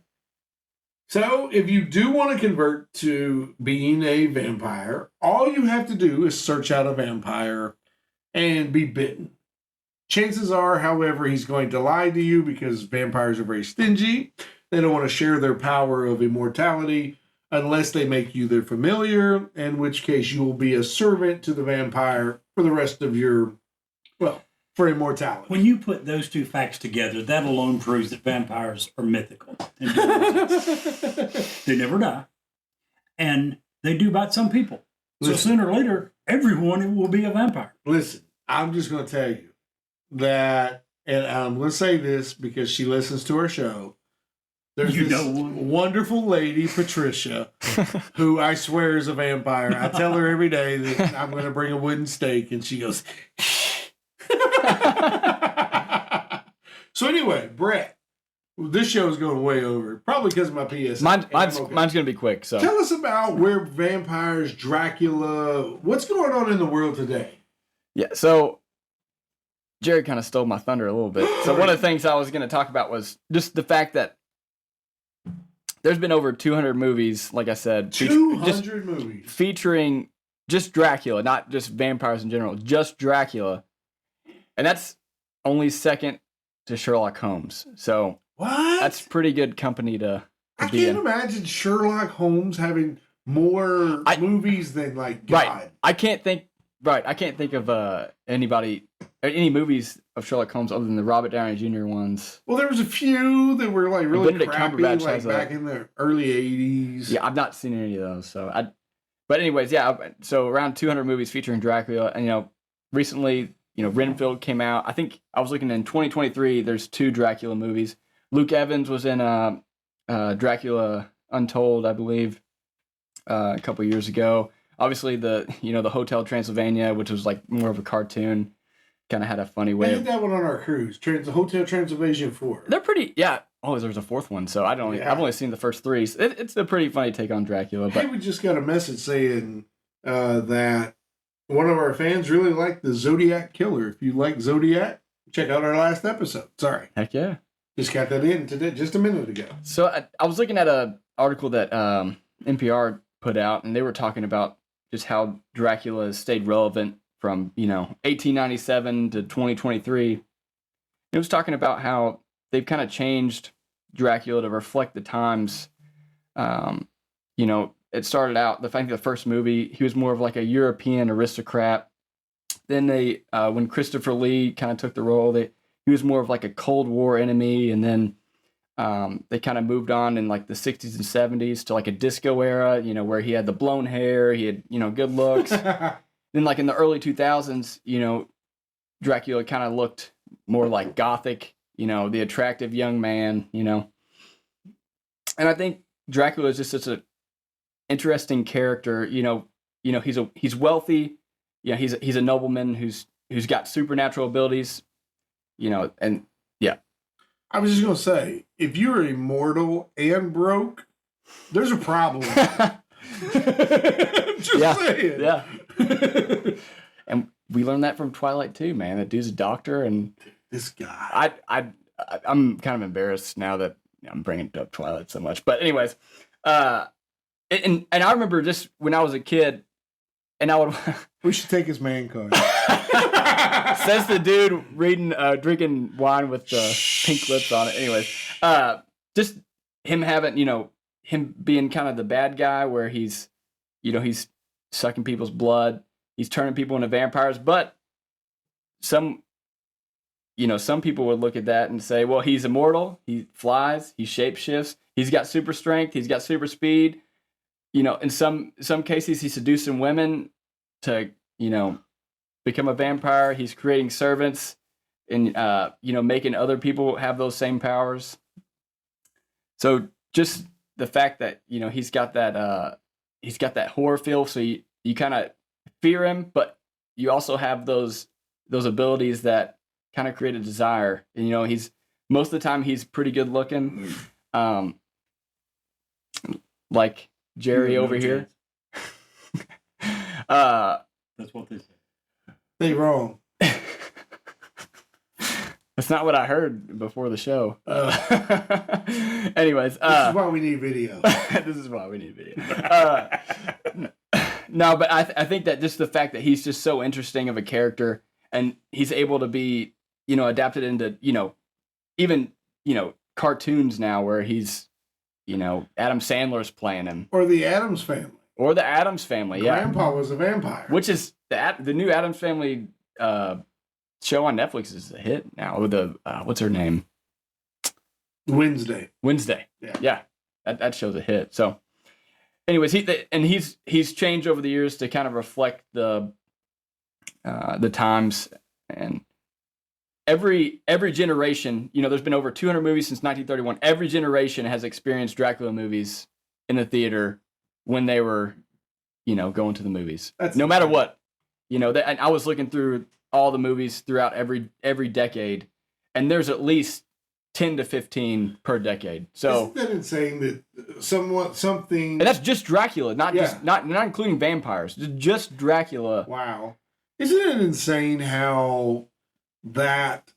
So if you do want to convert to being a vampire, all you have to do is search out a vampire and be bitten. Chances are, however, he's going to lie to you because vampires are very stingy. They don't want to share their power of immortality unless they make you their familiar, in which case you will be a servant to the vampire for the rest of your, well, for immortality. When you put those two facts together, that alone proves that vampires are mythical. And don't exist. They never die. And they do bite some people. So Listen. sooner or later, everyone will be a vampire. Listen, I'm just going to tell you that, and I'm going to say this because she listens to our show. There's You this know one. wonderful lady, Patricia, who I swear is a vampire. I tell her every day that I'm going to bring a wooden stake, and she goes, So anyway, Brett, this show is going way over, probably because of my PS. Mine's going to be quick. So, Tell us about where vampires, Dracula, what's going on in the world today? yeah. So, Jerry kind of stole my thunder a little bit. So, one of the things I was going to talk about was just the fact that there's been over 200 movies, like I said, 200 movies. featuring just Dracula, not just vampires in general, just Dracula. And that's only second to Sherlock Holmes. So What? that's pretty good company to I be can't in. imagine Sherlock Holmes having more movies than like God. Right. I can't think of any movies of Sherlock Holmes other than the Robert Downey Jr. ones. Well, there was a few that were like really Benedict crappy, Cumberbatch like has back in the early '80s. Yeah, I've not seen any of those. But anyways, yeah. So around 200 movies featuring Dracula, and recently, Renfield came out. I think I was looking in 2023. There's 2 Dracula movies. Luke Evans was in Dracula Untold, I believe, a couple years ago. Obviously, the Hotel Transylvania, which was like more of a cartoon, kind of had a funny They way. did that one on our cruise, Hotel Transylvania 4. They're pretty, yeah. Oh, there's a 4th one, so I've only seen the first 3. So it's a pretty funny take on Dracula. Hey, But we just got a message saying that one of our fans really liked the Zodiac Killer. If you like Zodiac, check out our last episode. Sorry, heck yeah. just got that in today, just a minute ago. So I was looking at an article that NPR put out, and they were talking about just how Dracula has stayed relevant from 1897 to 2023. It was talking about how they've kind of changed Dracula to reflect the times. it started out, the first movie, he was more of like a European aristocrat. Then when Christopher Lee kind of took the role, he was more of like a Cold War enemy. And then they kind of moved on in like the 60s and 70s to like a disco era, where he had the blown hair, he had, good looks. Then like in the early 2000s, Dracula kind of looked more like gothic, the attractive young man, And I think Dracula is just such an interesting character. He's wealthy. He's a nobleman who's got supernatural abilities. And yeah. I was just gonna say, if you're immortal and broke, there's a problem. Just saying. Yeah. And we learned that from Twilight too, man. That dude's a doctor, and this guy. I'm kind of embarrassed now that I'm bringing up Twilight so much. But anyways, and I remember just when I was a kid, and I would. We should take his man card. Says the dude drinking wine with the pink lips on it. Anyways, just him having, him being kind of the bad guy where he's sucking people's blood. He's turning people into vampires. But some people would look at that and say, well, he's immortal. He flies. He shapeshifts. He's got super strength. He's got super speed. In some cases, he's seducing women to, become a vampire. He's creating servants and, making other people have those same powers. So just the fact that, he's got that horror feel. So you kind of fear him, but you also have those abilities that kind of create a desire. And, he's most of the time he's pretty good looking. Like Jerry over here. That's what they say. They wrong. That's not what I heard before the show. Anyways, this is why we need video. This is why we need video. No, but I think that just the fact that he's just so interesting of a character, and he's able to be, adapted into, even, cartoons now where he's, Adam Sandler's playing him. Or the Addams Family. Yeah. Grandpa was a vampire. Which is the new Addams Family show on Netflix is a hit now. With what's her name? Wednesday. Yeah. That show's a hit. So, anyways, he's changed over the years to kind of reflect the times, and every generation. There's been over 200 movies since 1931. Every generation has experienced Dracula movies in the theater when they were, going to the movies. No matter what, I was looking through all the movies throughout every decade, and there's at least 10 to 15 per decade. So isn't that insane that something, and that's just Dracula, not including vampires, just Dracula. Wow. Isn't it insane how that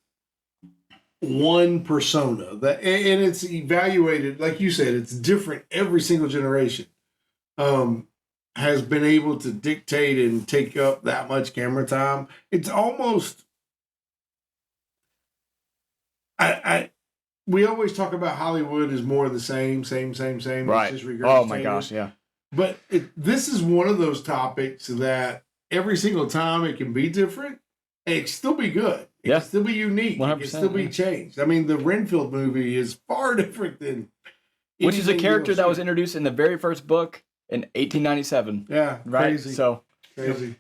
one persona and it's evaluated, like you said, it's different every single generation, has been able to dictate and take up that much camera time. It's almost, we always talk about Hollywood is more of the same. Right. It's just oh my gosh, yeah. But this is one of those topics that every single time it can be different, and it can still be good. It can still be unique. It can still be changed. I mean, the Renfield movie is far different than... Which is a character that was introduced in the very first book in 1897. Yeah, right? Crazy. So, crazy.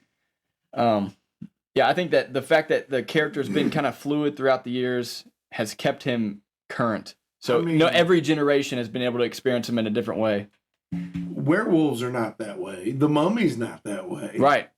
Yeah, I think that the fact that the character's been kind of fluid throughout the years has kept him current. So, every generation has been able to experience him in a different way. Werewolves are not that way. The Mummy's not that way. Right.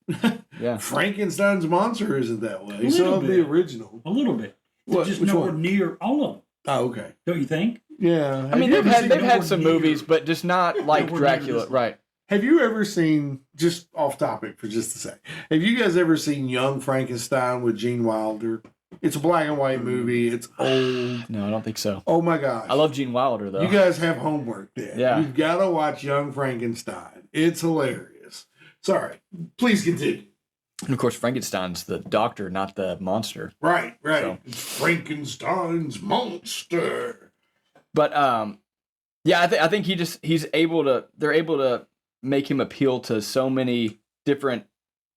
Yeah. Frankenstein's monster isn't that way. So the original. A little bit. Just nowhere near all of them. Oh, okay. Don't you think? Yeah. I mean, they've had some movies, but just not like Dracula. Right. Have you ever seen, just off topic for just a sec, have you guys ever seen Young Frankenstein with Gene Wilder? It's a black and white movie. It's old. No, I don't think so. Oh my gosh. I love Gene Wilder, though. You guys have homework there. Yeah. You've got to watch Young Frankenstein. It's hilarious. Sorry. Please continue. And of course, Frankenstein's the doctor, not the monster. Right. So. It's Frankenstein's monster. But, yeah, I think they're able to make him appeal to so many different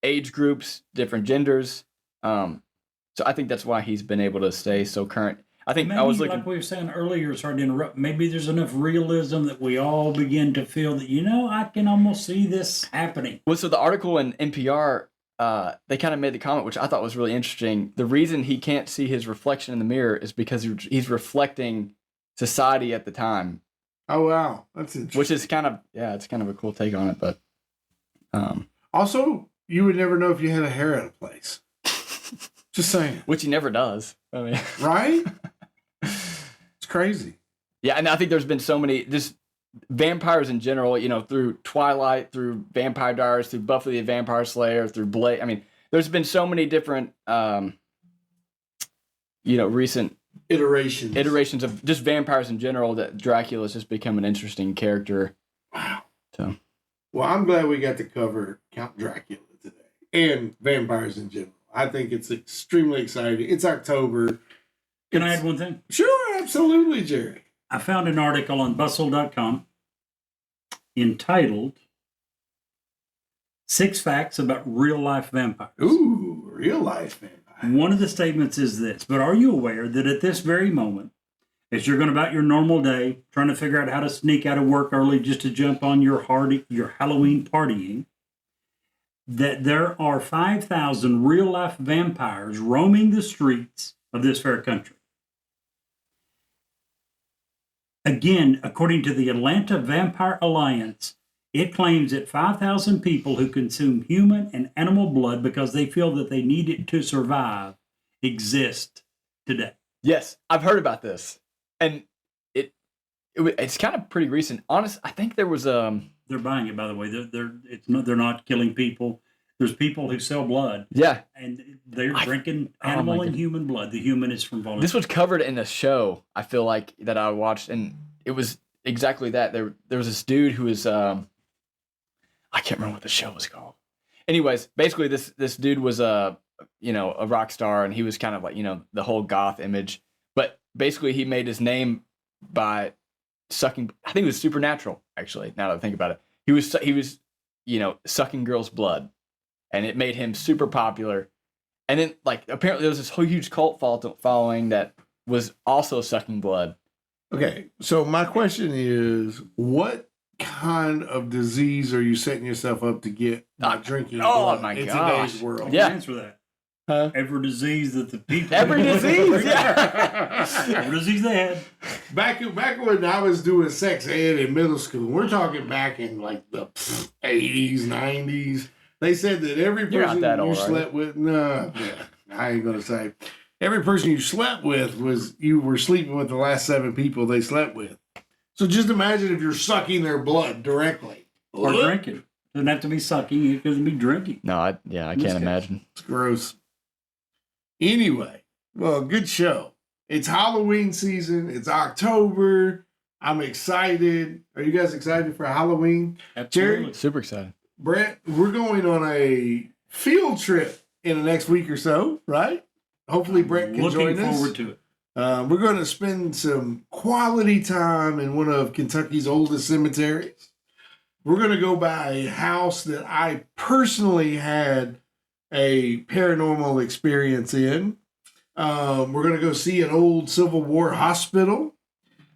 age groups, different genders. So I think that's why he's been able to stay so current. I think Maybe, I was looking, like we were saying earlier, sorry to interrupt, maybe there's enough realism that we all begin to feel that, I can almost see this happening. well, so the article in NPR, they kind of made the comment, which I thought was really interesting. The reason he can't see his reflection in the mirror is because he's reflecting society at the time. Oh, wow. That's interesting. Which is it's kind of a cool take on it, but Also, you would never know if you had a hair out of place. Just saying. which he never does. I mean, Right? It's crazy. yeah, and I think there's been so many just vampires in general, through Twilight, through Vampire Diaries, through Buffy the Vampire Slayer, through Blade. I mean, there's been so many different recent iterations of just vampires in general that Dracula's just become an interesting character. Wow. So, well, I'm glad we got to cover Count Dracula today and vampires in general. I think it's extremely exciting. It's October. Can I add one thing? Sure, absolutely, Jerry. I found an article on bustle.com entitled 6 Facts About Real Life Vampires. Ooh, real life vampire. One of the statements is this, but are you aware that at this very moment, as you're going about your normal day, trying to figure out how to sneak out of work early just to jump on your Halloween partying, that there are 5,000 real-life vampires roaming the streets of this fair country? Again, according to the Atlanta Vampire Alliance, it claims that 5,000 people who consume human and animal blood because they feel that they need it to survive exist today. yes, I've heard about this, and it's kind of pretty recent. Honest, I think there was They're buying it, by the way. They're not killing people. There's people who sell blood, yeah. and they're drinking animal and human blood. The human is from volunteers. This was covered in a show, I feel like, that I watched, and it was exactly that. There was this dude who was, I can't remember what the show was called. Anyways, basically this dude was a rock star, and he was kind of like, the whole goth image. But basically he made his name by sucking, I think it was Supernatural, actually, now that I think about it. He was sucking girls' blood, and it made him super popular. And then, apparently there was this whole huge cult following that was also sucking blood. Okay, so my question is, what kind of disease are you setting yourself up to get by drinking blood my in gosh. today's world? Yeah. Answer that. Huh? Every disease that the people. Every disease, yeah. Every disease they had. Back when I was doing sex ed in middle school, we're talking back in like the 80s, 90s. They said that every You're not person that you old, are you? slept with, no, I ain't gonna say. Every person you slept with was you were sleeping with the last 7 people they slept with. So just imagine if you're sucking their blood directly. Or drinking. Doesn't have to be sucking, it could be drinking. No, I can't imagine. It's gross. Anyway, well, good show. It's Halloween season. It's October. I'm excited. Are you guys excited for Halloween? Absolutely. Super excited. Brett, we're going on a field trip in the next week or so, right? Hopefully Brett can Looking join us. forward to it. We're going to spend some quality time in one of Kentucky's oldest cemeteries. We're going to go by a house that I personally had a paranormal experience in. We're going to go see an old Civil War hospital.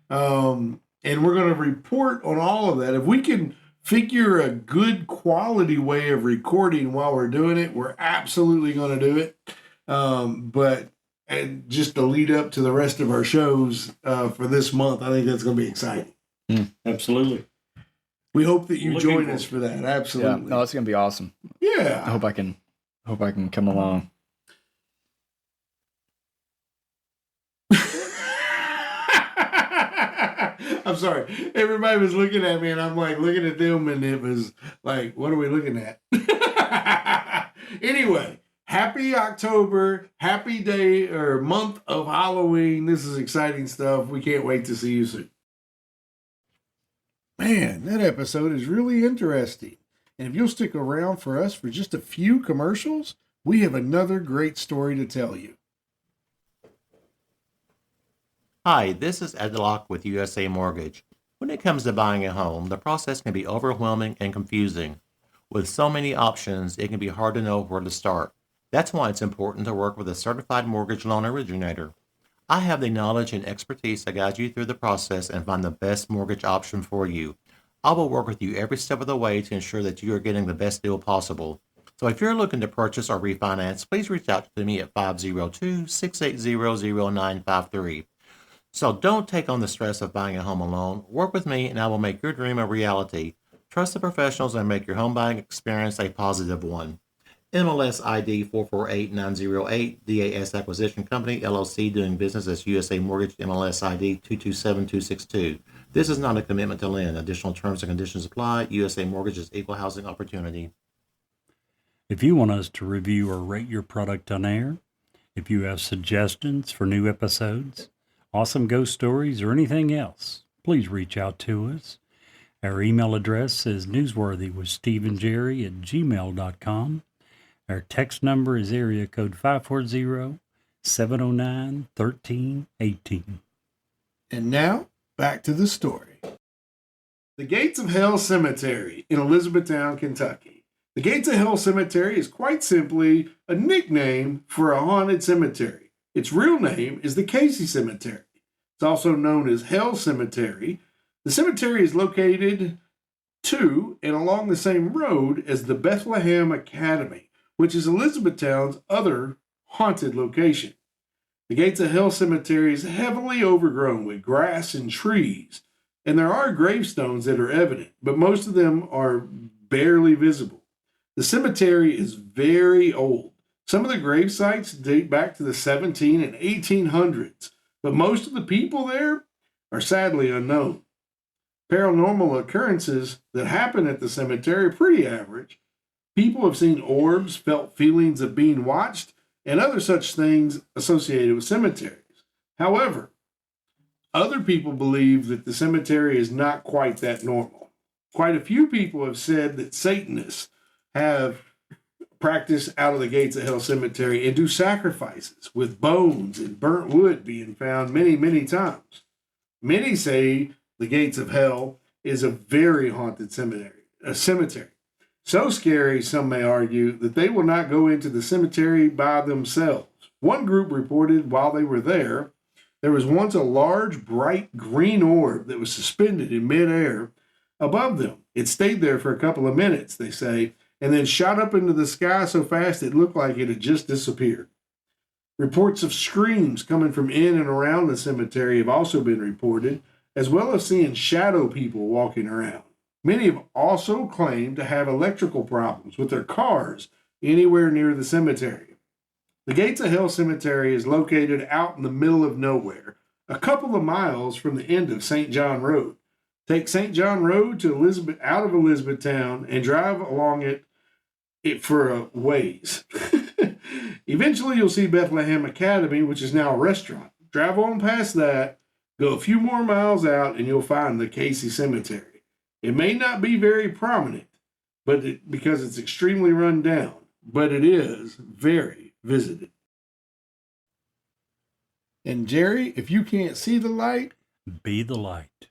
And we're going to report on all of that. If we can figure a good quality way of recording while we're doing it, we're absolutely going to do it. And just to lead up to the rest of our shows for this month, I think that's going to be exciting. Absolutely. We hope that you Looking join forward. us for that. Yeah, Absolutely. no, it's gonna be awesome. I Yeah. hope I can come along. I'm sorry. Everybody was looking at me, and I'm like looking at them, and it was like, what are we looking at? Anyway, happy October, happy day or month of Halloween. This is exciting stuff. We can't wait to see you soon. Man, that episode is really interesting. And if you'll stick around for us for just a few commercials, we have another great story to tell you. Hi, this is Ed Locke with USA Mortgage. When it comes to buying a home, the process can be overwhelming and confusing. With so many options, it can be hard to know where to start. That's why it's important to work with a certified mortgage loan originator. I have the knowledge and expertise to guide you through the process and find the best mortgage option for you. I will work with you every step of the way to ensure that you are getting the best deal possible. So if you're looking to purchase or refinance, please reach out to me at 502-680-0953. So don't take on the stress of buying a home alone. Work with me and I will make your dream a reality. Trust the professionals and make your home buying experience a positive one. MLS ID 448908, DAS Acquisition Company, LLC, doing business as USA Mortgage, MLS ID 227262. This is not a commitment to lend. Additional terms and conditions apply. USA Mortgage is equal housing opportunity. If you want us to review or rate your product on air, if you have suggestions for new episodes, awesome ghost stories, or anything else, please reach out to us. Our email address is newsworthywithsteveandjerry@gmail.com. Our text number is area code 540-709-1318. And now, back to the story. The Gates of Hell Cemetery in Elizabethtown, Kentucky. The Gates of Hell Cemetery is quite simply a nickname for a haunted cemetery. Its real name is the Casey Cemetery. It's also known as Hell Cemetery. The cemetery is located to and along the same road as the Bethlehem Academy, which is Elizabethtown's other haunted location. The Gates of Hell Cemetery is heavily overgrown with grass and trees, and there are gravestones that are evident, but most of them are barely visible. The cemetery is very old. Some of the grave sites date back to the 17 and 1800s, but most of the people there are sadly unknown. Paranormal occurrences that happen at the cemetery are pretty average. People have seen orbs, felt feelings of being watched, and other such things associated with cemeteries. However, other people believe that the cemetery is not quite that normal. Quite a few people have said that Satanists have practiced out of the Gates of Hell Cemetery and do sacrifices with bones and burnt wood being found many, many times. Many say the Gates of Hell is a very haunted cemetery. So scary, some may argue, that they will not go into the cemetery by themselves. One group reported while they were there was once a large, bright green orb that was suspended in midair above them. It stayed there for a couple of minutes, they say, and then shot up into the sky so fast it looked like it had just disappeared. Reports of screams coming from in and around the cemetery have also been reported, as well as seeing shadow people walking around. Many have also claimed to have electrical problems with their cars anywhere near the cemetery. The Gates of Hell Cemetery is located out in the middle of nowhere, a couple of miles from the end of St. John Road. Take St. John Road to out of Elizabethtown and drive along it for a ways. Eventually, you'll see Bethlehem Academy, which is now a restaurant. Drive on past that, go a few more miles out, and you'll find the Casey Cemetery. It may not be very prominent, because it's extremely run down, but it is very visited. And Jerry, if you can't see the light, Be the light.